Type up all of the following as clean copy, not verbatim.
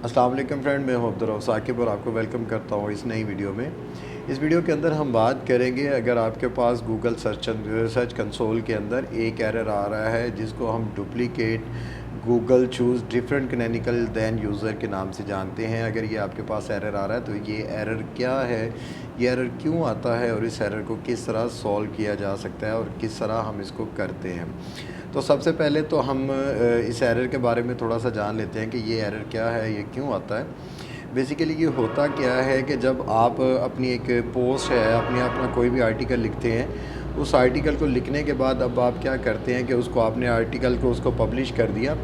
अस्सलाम वालेकुम फ्रेंड, मैं हूं अब्दुर्रऊफ़ साकिब और आपको वेलकम करता हूं इस नई वीडियो में। इस वीडियो के अंदर हम बात करेंगे, अगर आपके पास गूगल सर्च कंसोल के अंदर एक एरर आ रहा है जिसको हम duplicate Google choose different canonical than user के नाम से जानते हैं। अगर ये आपके पास एरर आ रहा है तो ये एरर क्या है, ये एरर क्यों आता है और इस एरर को किस तरह सॉल्व किया जा सकता है और किस तरह हम इसको करते हैं। तो सबसे पहले तो हम इस एरर के बारे में थोड़ा सा जान लेते हैं कि ये एरर क्या है, ये क्यों आता है। बेसिकली ये होता क्या है कि जब आप अपनी एक पोस्ट है, अपना कोई भी आर्टिकल लिखते हैं, उस आर्टिकल को लिखने के बाद अब आप क्या करते हैं कि उसको आपने आर्टिकल को उसको पब्लिश कर दिया।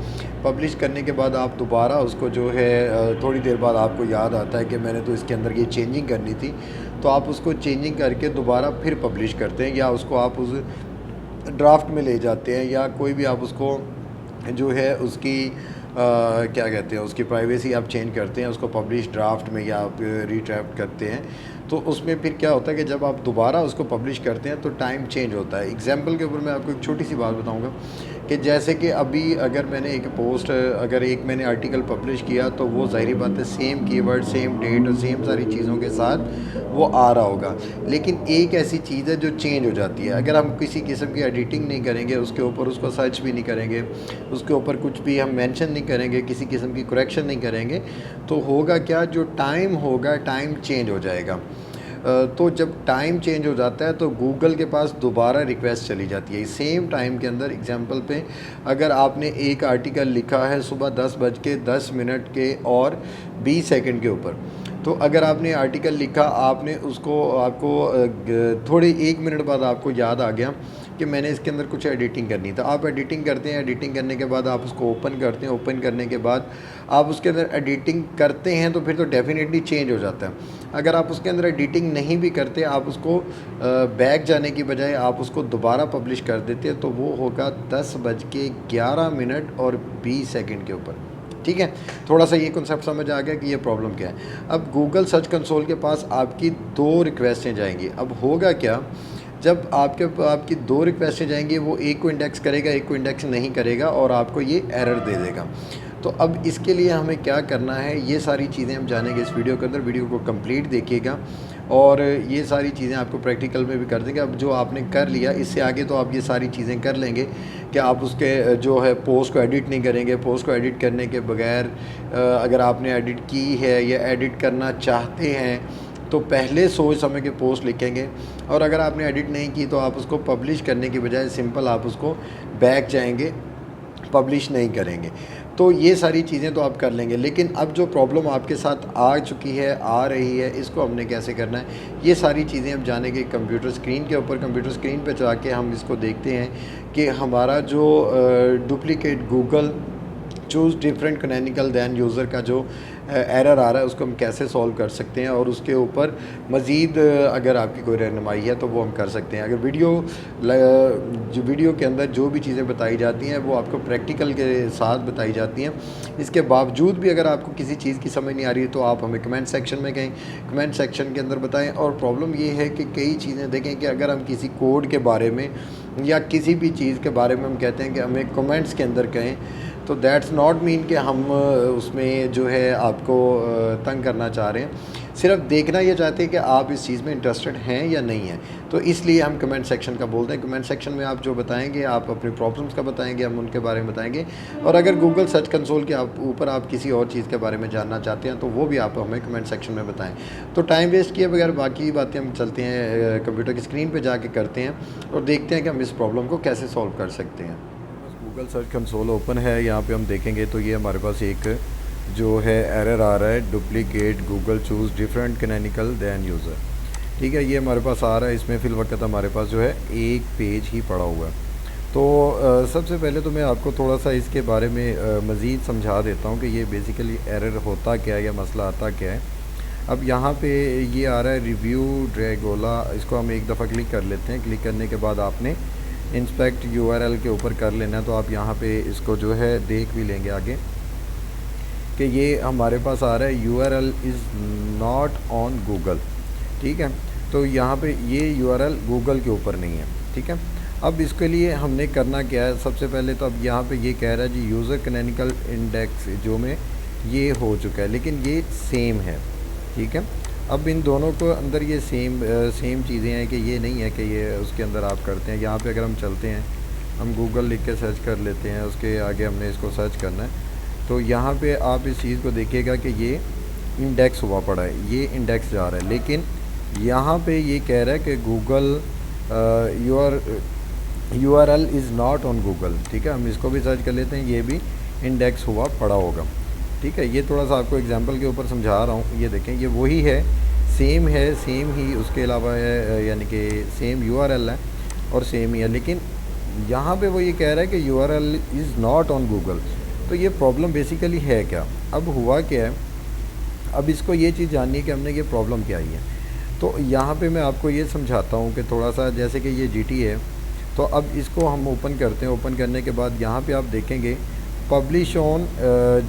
पब्लिश करने के बाद आप दोबारा उसको जो है थोड़ी देर बाद आपको याद आता है कि मैंने तो इसके अंदर ये चेंजिंग करनी थी, तो आप उसको चेंजिंग करके दोबारा फिर पब्लिश करते हैं, या उसको आप उस ड्राफ्ट में ले जाते हैं, या कोई भी आप उसको जो है उसकी क्या कहते हैं, उसकी प्राइवेसी आप चेंज करते हैं, उसको पब्लिश ड्राफ्ट में या आप रीड्राफ्ट करते हैं। तो उसमें फिर क्या होता है कि जब आप दोबारा उसको पब्लिश करते हैं तो टाइम चेंज होता है। एग्जांपल के ऊपर मैं आपको एक छोटी सी बात बताऊंगा कि जैसे कि अभी अगर मैंने एक पोस्ट, अगर एक मैंने आर्टिकल पब्लिश किया तो वो ज़ाहिर बात है सेम कीवर्ड, सेम डेट और सेम सारी चीज़ों के साथ वो आ रहा होगा। लेकिन एक ऐसी चीज़ है जो चेंज हो जाती है। अगर हम किसी किस्म की एडिटिंग नहीं करेंगे, उसके ऊपर उसको सर्च भी नहीं करेंगे, उसके ऊपर कुछ भी हम मेंशन नहीं करेंगे, किसी किस्म की करेक्शन नहीं करेंगे, तो होगा क्या, जो टाइम होगा, टाइम चेंज हो जाएगा। तो जब टाइम चेंज हो जाता है तो गूगल के पास दोबारा रिक्वेस्ट चली जाती है सेम टाइम के अंदर। एग्जांपल पे अगर आपने एक आर्टिकल लिखा है सुबह 10:10 के और 20 सेकंड के ऊपर, तो अगर आपने आर्टिकल लिखा, आपने उसको आपको थोड़े 1 मिनट बाद आपको याद आ गया कि मैंने इसके अंदर कुछ एडिटिंग करनी था। आप एडिटिंग करते हैं, एडिटिंग करने के बाद आप उसको ओपन करते हैं, ओपन करने के बाद आप उसके अंदर एडिटिंग करते हैं तो फिर तो डेफिनेटली चेंज हो जाता है। अगर आप उसके अंदर एडिटिंग नहीं भी करते, आप उसको बैक जाने की बजाय आप उसको दोबारा पब्लिश कर देते हैं, तो वो होगा 10:11 और 20 सेकंड के ऊपर। ठीक है, थोड़ा सा ये कॉन्सेप्ट समझ आ गया कि ये प्रॉब्लम क्या है। अब गूगल सर्च कंसोल के पास आपकी 2 रिक्वेस्टें जाएंगी। अब होगा क्या, जब आपकी 2 रिक्वेस्टें जाएंगी, वो एक को इंडेक्स करेगा, एक को इंडेक्स नहीं करेगा और आपको ये एरर दे देगा। तो अब इसके लिए हमें क्या करना है, ये सारी चीज़ें हम जानेंगे इस वीडियो के अंदर। वीडियो को कंप्लीट देखिएगा और ये सारी चीज़ें आपको प्रैक्टिकल में भी कर देंगे। अब जो आपने कर लिया, इससे आगे तो आप ये सारी चीज़ें कर लेंगे कि आप उसके जो है पोस्ट को एडिट नहीं करेंगे। पोस्ट को एडिट करने के बगैर अगर आपने एडिट की है या एडिट करना चाहते हैं तो पहले सोच समझ के पोस्ट लिखेंगे, और अगर आपने एडिट नहीं की तो आप उसको पब्लिश करने की बजाय सिंपल आप उसको बैक जाएंगे, पब्लिश नहीं करेंगे। तो ये सारी चीज़ें तो आप कर लेंगे। लेकिन अब जो प्रॉब्लम आपके साथ आ चुकी है, आ रही है, इसको हमने कैसे करना है, ये सारी चीज़ें हम जानेंगे कंप्यूटर स्क्रीन के ऊपर। कंप्यूटर स्क्रीन पे जाके हम इसको देखते हैं कि हमारा जो duplicate Google choose different canonical than user का जो एरर आ रहा है, उसको हम कैसे सॉल्व कर सकते हैं, और उसके ऊपर मज़ीद अगर आपकी कोई रहनुमाई है तो वो हम कर सकते हैं। अगर वीडियो के अंदर जो भी चीज़ें बताई जाती हैं वो आपको प्रैक्टिकल के साथ बताई जाती हैं, इसके बावजूद भी अगर आपको किसी चीज़ की समझ नहीं आ रही है तो आप हमें कमेंट सेक्शन में कहें, कमेंट सेक्शन के अंदर बताएं। और प्रॉब्लम ये है कि कई चीज़ें देखें कि अगर हम किसी कोड के बारे में या किसी भी चीज़ के बारे में हम कहते हैं कि हमें कमेंट्स के अंदर कहें, तो दैट्स नॉट मीन कि हम उसमें जो है आपको तंग करना चाह रहे हैं। सिर्फ देखना ये चाहते हैं कि आप इस चीज़ में इंटरेस्टेड हैं या नहीं हैं, तो इसलिए हम कमेंट सेक्शन का बोलते हैं। कमेंट सेक्शन में आप जो बताएंगे, आप अपनी प्रॉब्लम्स का बताएंगे, हम उनके बारे में बताएंगे। और अगर गूगल सर्च कंसोल के ऊपर आप किसी और चीज़ के बारे में जानना चाहते हैं तो वो भी आप हमें कमेंट सेक्शन में बताएं। तो टाइम वेस्ट किए बगैर बाकी बातें हम चलते हैं कंप्यूटर की स्क्रीन पर जाके करते हैं और देखते हैं कि हम इस प्रॉब्लम को कैसे सॉल्व कर सकते हैं। गूगल सर्च कंसोल ओपन है, यहाँ पे हम देखेंगे तो ये हमारे पास एक जो है एरर आ रहा है, duplicate Google choose different canonical than user. ठीक है, ये हमारे पास आ रहा है। इसमें फ़िल वक्त हमारे पास जो है एक पेज ही पड़ा हुआ है। तो सबसे पहले तो मैं आपको थोड़ा सा इसके बारे में मज़ीद समझा देता हूँ कि ये बेसिकली एरर होता क्या है या मसला आता क्या है। अब यहाँ पे ये आ रहा है रिव्यू ड्रैगोला, इसको हम एक दफ़ा क्लिक कर लेते हैं। क्लिक करने के बाद आपने इंस्पेक्ट यूआरएल के ऊपर कर लेना, तो आप यहाँ पे इसको जो है देख भी लेंगे आगे कि ये हमारे पास आ रहा है URL is not on Google. ठीक है, तो यहाँ पे ये यूआरएल गूगल के ऊपर नहीं है। ठीक है, अब इसके लिए हमने करना क्या है, सबसे पहले तो अब यहाँ पे ये कह रहा है जी यूज़र कैनोनिकल इंडेक्स जो में ये हो चुका है, लेकिन ये सेम है, ठीक है। अब इन दोनों को अंदर ये सेम चीज़ें हैं कि ये नहीं है कि ये उसके अंदर आप करते हैं। यहाँ पे अगर हम चलते हैं, हम गूगल लिख के सर्च कर लेते हैं, उसके आगे हमने इसको सर्च करना है, तो यहाँ पे आप इस चीज़ को देखिएगा कि ये इंडेक्स हुआ पड़ा है, ये इंडेक्स जा रहा है, लेकिन यहाँ पे ये कह रहा है कि Google URL is not on Google, ठीक है। हम इसको भी सर्च कर लेते हैं, ये भी इंडेक्स हुआ पड़ा होगा, ठीक है। ये थोड़ा सा आपको एग्जांपल के ऊपर समझा रहा हूँ। ये देखें, ये वही है, सेम है, सेम ही उसके अलावा है, यानी कि सेम URL है और सेम ही है, लेकिन यहाँ पे वो ये कह रहा है कि URL is not on Google. तो ये प्रॉब्लम बेसिकली है क्या? अब हुआ क्या है, अब इसको ये चीज़ जाननी है कि हमने ये प्रॉब्लम क्या आई है। तो यहाँ पे मैं आपको ये समझाता हूँ कि थोड़ा सा, जैसे कि ये GT है, तो अब इसको हम ओपन करते हैं। ओपन करने के बाद यहाँ पे आप देखेंगे पब्लिश ऑन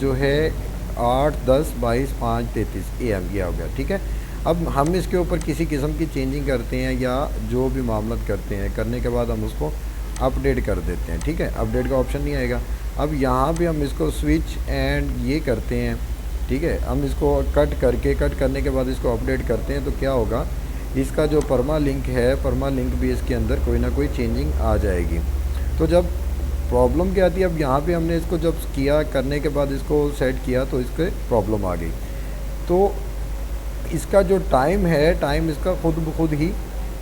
जो है 8/10/22/5/33 AM ये हो गया, ठीक है। अब हम इसके ऊपर किसी किस्म की चेंजिंग करते हैं या जो भी मामला करते हैं, करने के बाद हम उसको अपडेट कर देते हैं, ठीक है। अपडेट का ऑप्शन नहीं आएगा। अब यहाँ पे हम इसको स्विच एंड ये करते हैं, ठीक है। हम इसको कट करने के बाद इसको अपडेट करते हैं, तो क्या होगा, इसका जो परमा लिंक है, परमा लिंक भी इसके अंदर कोई ना कोई चेंजिंग आ जाएगी। तो जब प्रॉब्लम क्या आती है, अब यहाँ पे हमने इसको जब किया, करने के बाद इसको सेट किया, तो इसके प्रॉब्लम आ गई। तो इसका जो टाइम है, टाइम इसका खुद ब खुद ही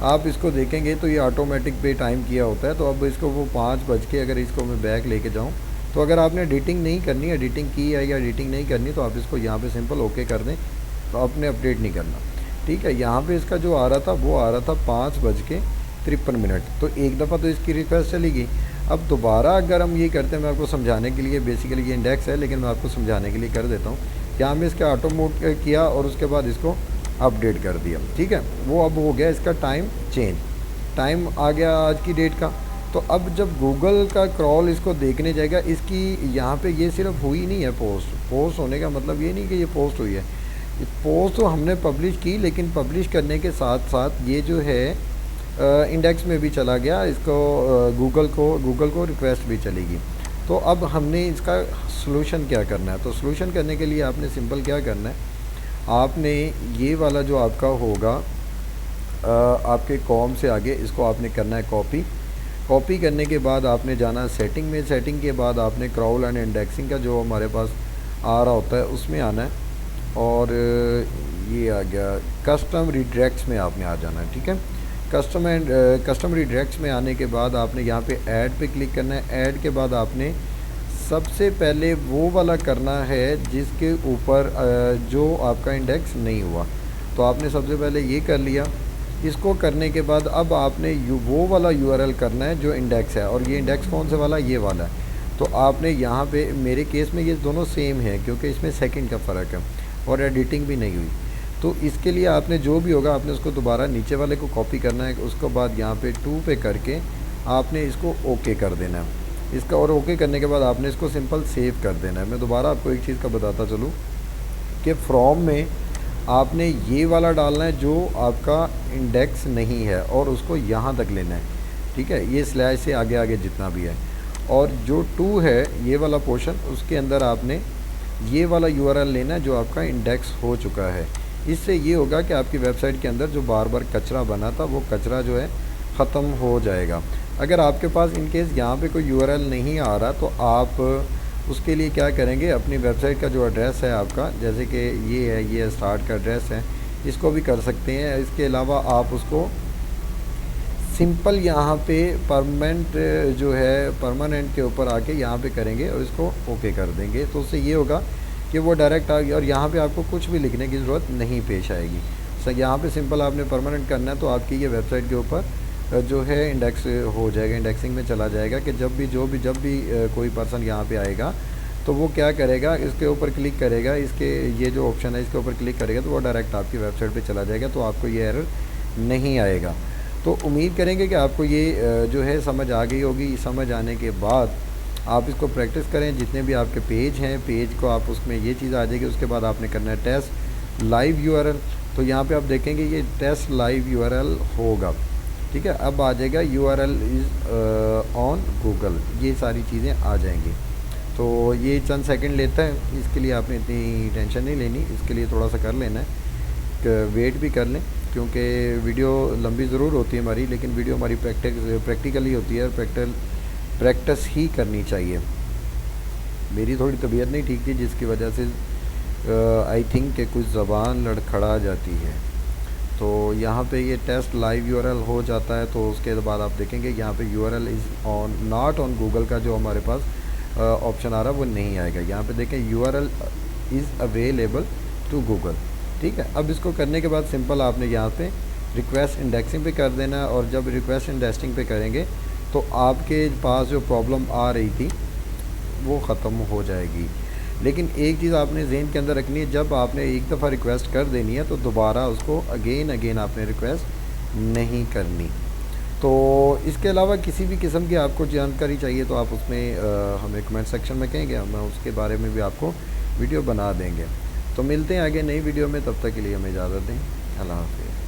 आप इसको देखेंगे तो ये ऑटोमेटिक पे टाइम किया होता है। तो अब इसको वो 5 बज के, अगर इसको मैं बैक लेके जाऊँ, तो अगर आपने एडिटिंग नहीं करनी, एडिटिंग की है या एडिटिंग नहीं करनी, तो आप इसको यहाँ पे सिंपल ओके कर दें, तो आपने अपडेट नहीं करना, ठीक है। यहाँ पे इसका जो आ रहा था, वो आ रहा था 5:53। तो एक दफ़ा तो इसकी रिक्वेस्ट चली गई। अब दोबारा अगर हम ये करते हैं, मैं आपको समझाने के लिए, बेसिकली ये इंडेक्स है, लेकिन मैं आपको समझाने के लिए कर देता हूँ। यहाँ में इसका ऑटो मोड किया और उसके बाद इसको अपडेट कर दिया, ठीक है। वो अब हो गया इसका टाइम चेंज, टाइम आ गया आज की डेट का। तो अब जब गूगल का क्रॉल इसको देखने जाएगा, इसकी यहाँ पे ये सिर्फ हुई नहीं है पोस्ट होने का मतलब ये नहीं कि ये पोस्ट हुई है, पोस्ट तो हमने पब्लिश की, लेकिन पब्लिश करने के साथ साथ ये जो है इंडेक्स में भी चला गया, इसको गूगल को रिक्वेस्ट भी चलेगी। तो अब हमने इसका सलूशन क्या करना है? तो सलूशन करने के लिए आपने सिंपल क्या करना है, आपने ये वाला जो आपका होगा आपके कॉम से आगे, इसको आपने करना है कॉपी करने के बाद आपने जाना सेटिंग में, सेटिंग के बाद आपने क्रॉल एंड इंडेक्सिंग का जो हमारे पास आ रहा होता है उसमें आना है, और ये आ गया कस्टम रिडायरेक्ट्स में आपने आ जाना है, ठीक है। कस्टम रिडायरेक्ट्स में आने के बाद आपने यहाँ पे ऐड पे क्लिक करना है। ऐड के बाद आपने सबसे पहले वो वाला करना है जिसके ऊपर जो आपका इंडेक्स नहीं हुआ, तो आपने सबसे पहले ये कर लिया। इसको करने के बाद अब आपने वो वाला URL करना है जो इंडेक्स है, और ये इंडेक्स कौन से वाला, ये वाला है। तो आपने यहाँ पे, मेरे केस में ये दोनों सेम है क्योंकि इसमें सेकंड का फ़र्क है और एडिटिंग भी नहीं हुई। तो इसके लिए आपने जो भी होगा, आपने उसको दोबारा नीचे वाले को कॉपी करना है, उसके बाद यहाँ पे 2 पे करके आपने इसको ओके कर देना है इसका, और ओके करने के बाद आपने इसको सिंपल सेव कर देना है। मैं दोबारा आपको एक चीज़ का बताता चलूँ कि फ्रॉम में आपने ये वाला डालना है जो आपका इंडेक्स नहीं है, और उसको यहाँ तक लेना है, ठीक है। ये स्लैश से आगे आगे जितना भी है, और जो 2 है ये वाला पोर्शन, उसके अंदर आपने ये वाला URL लेना है जो आपका इंडेक्स हो चुका है। इससे ये होगा कि आपकी वेबसाइट के अंदर जो बार बार कचरा बना था, वो कचरा जो है ख़त्म हो जाएगा। अगर आपके पास इन केस यहाँ पे कोई URL नहीं आ रहा, तो आप उसके लिए क्या करेंगे, अपनी वेबसाइट का जो एड्रेस है आपका, जैसे कि ये है, ये स्टार्ट का एड्रेस है, इसको भी कर सकते हैं। इसके अलावा आप उसको सिंपल यहाँ पे परमानेंट के ऊपर आके यहाँ पे करेंगे और इसको ओके कर देंगे, तो उससे ये होगा कि वो डायरेक्ट आ गया और यहाँ पे आपको कुछ भी लिखने की ज़रूरत नहीं पेश आएगी। सर यहाँ पे सिंपल आपने परमानेंट करना है, तो आपकी ये वेबसाइट के ऊपर जो है इंडेक्स हो जाएगा, इंडेक्सिंग में चला जाएगा कि जब भी कोई पर्सन यहाँ पे आएगा तो वो क्या करेगा, इसके ऊपर क्लिक करेगा, इसके ये जो ऑप्शन है इसके ऊपर क्लिक करेगा तो वो डायरेक्ट आपकी वेबसाइट पे चला जाएगा, तो आपको ये एरर नहीं आएगा। तो उम्मीद करेंगे कि आपको ये जो है समझ आ गई होगी। समझ आने के बाद आप इसको प्रैक्टिस करें, जितने भी आपके पेज हैं, पेज को आप उसमें ये चीज़ आ जाएगी। उसके बाद आपने करना है टेस्ट लाइव URL, तो यहाँ पे आप देखेंगे ये टेस्ट लाइव URL होगा, ठीक है। अब आ जाएगा URL इज़ ऑन गूगल, ये सारी चीज़ें आ जाएंगी। तो ये चंद सेकंड लेता है, इसके लिए आपने इतनी टेंशन नहीं लेनी, इसके लिए थोड़ा सा कर लेना है कि वेट भी कर लें, क्योंकि वीडियो लंबी ज़रूर होती है हमारी, लेकिन वीडियो हमारी प्रैक्टिकली होती है, प्रैक्टिस ही करनी चाहिए। मेरी थोड़ी तबीयत नहीं ठीक थी, जिसकी वजह से आई थिंक कि कुछ ज़बान लड़खड़ा जाती है। तो यहाँ पे ये टेस्ट लाइव यूआरएल हो जाता है, तो उसके बाद आप देखेंगे यहाँ पे URL is on not on Google का जो हमारे पास ऑप्शन आ रहा है वो नहीं आएगा। यहाँ पे देखें URL is available to Google, ठीक है। अब इसको करने के बाद सिंपल आपने यहाँ पे रिक्वेस्ट इंडेक्सिंग पे कर देना है, और जब रिक्वेस्ट इंडेक्सिंग पे करेंगे तो आपके पास जो प्रॉब्लम आ रही थी वो ख़त्म हो जाएगी। लेकिन एक चीज़ आपने ज़हन के अंदर रखनी है, जब आपने एक दफ़ा रिक्वेस्ट कर देनी है तो दोबारा उसको अगेन आपने रिक्वेस्ट नहीं करनी। तो इसके अलावा किसी भी किस्म की आपको जानकारी चाहिए तो आप उसमें हमें कमेंट सेक्शन में कहेंगे, हम उसके बारे में भी आपको वीडियो बना देंगे। तो मिलते हैं आगे नई वीडियो में, तब तक के लिए हमें इजाज़त दें। अल्लाह हाफ़िज़।